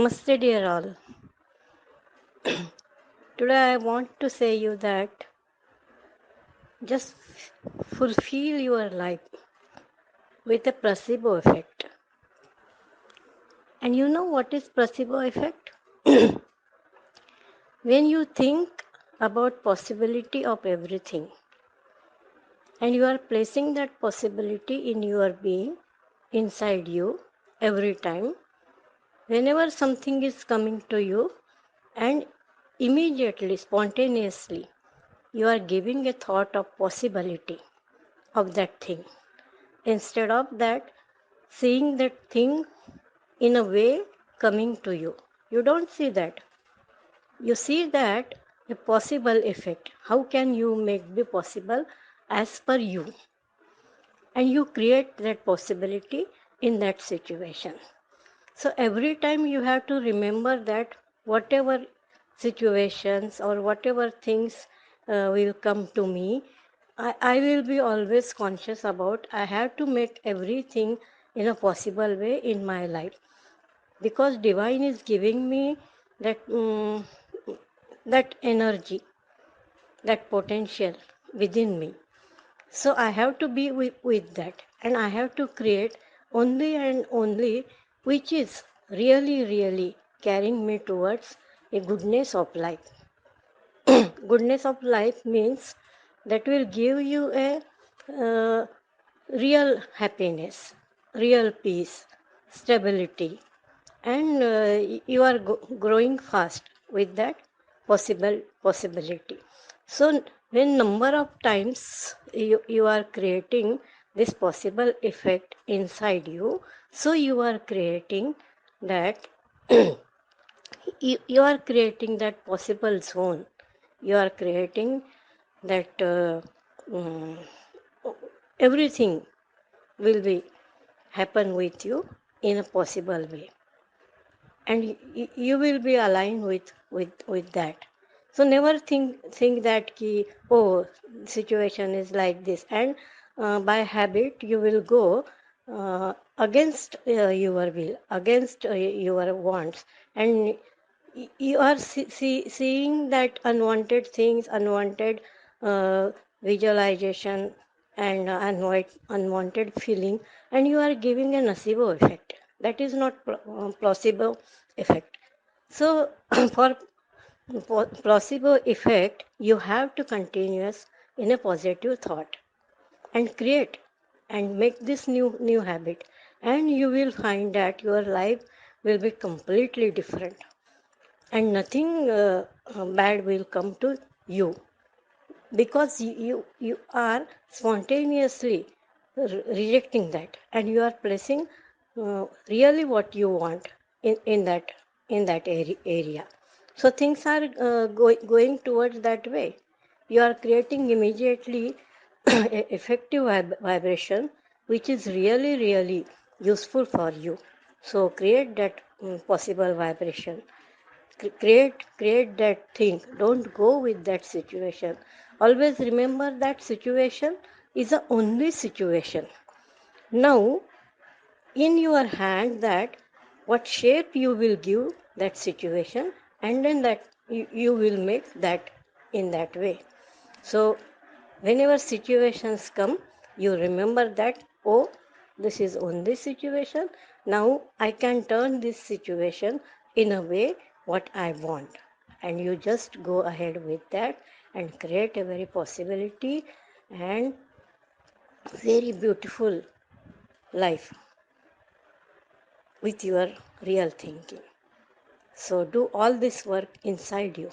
Namaste, dear all. Today I want to say you that just fulfill your life with a placebo effect. And you know what is placebo effect? When you think about possibility of everything and you are placing that possibility in your being inside you every time, whenever something is coming to you and immediately, spontaneously, you are giving a thought of possibility of that thing. Instead of that, seeing that thing in a way coming to you. You don't see that. You see that a possible effect. How can you make the possible as per you? And you create that possibility in that situation. So every time you have to remember that whatever situations or whatever things will come to me, I will be always conscious about I have to make everything in a possible way in my life, because divine is giving me that energy, that potential within me. So I have to be with that, and I have to create only and only which is really, really carrying me towards a goodness of life. Goodness of life means that will give you a uh, real happiness, real peace, stability, and you are growing fast with that possibility. So when number of times you are creating this possible effect inside you, so you are creating that you are creating that possible zone. You are creating that um, everything will be happen with you in a possible way, and you will be aligned with that. So never think that ki, oh, situation is like this, and by habit you will go against your will, against your wants, and you are seeing that unwanted things, unwanted uh, visualization, and unwanted feeling, and you are giving a nocebo effect. That is not placebo effect. So for placebo effect, you have to continuous in a positive thought and create and make this new habit, and you will find that your life will be completely different, and nothing bad will come to you, because you are spontaneously rejecting that, and you are placing really what you want in that area. So things are going towards that way. You are creating immediately effective vibration, which is really, really useful for you. So create that possible vibration. Create that thing. Don't go with that situation. Always remember that situation is the only situation. Now in your hand that what shape you will give that situation, and then that you will make that in that way. So whenever situations come, you remember that, oh, this is only situation. Now I can turn this situation in a way what I want. And you just go ahead with that and create a very possibility and very beautiful life with your real thinking. So do all this work inside you,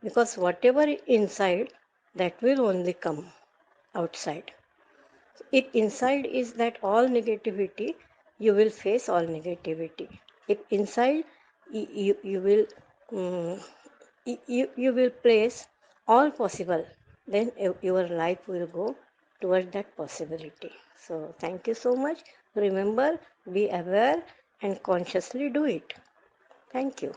because whatever inside, that will only come outside. If inside is that all negativity, you will face all negativity. If inside you will you will place all possible, then your life will go towards that possibility. So thank you so much. Remember, be aware and consciously do it. Thank you.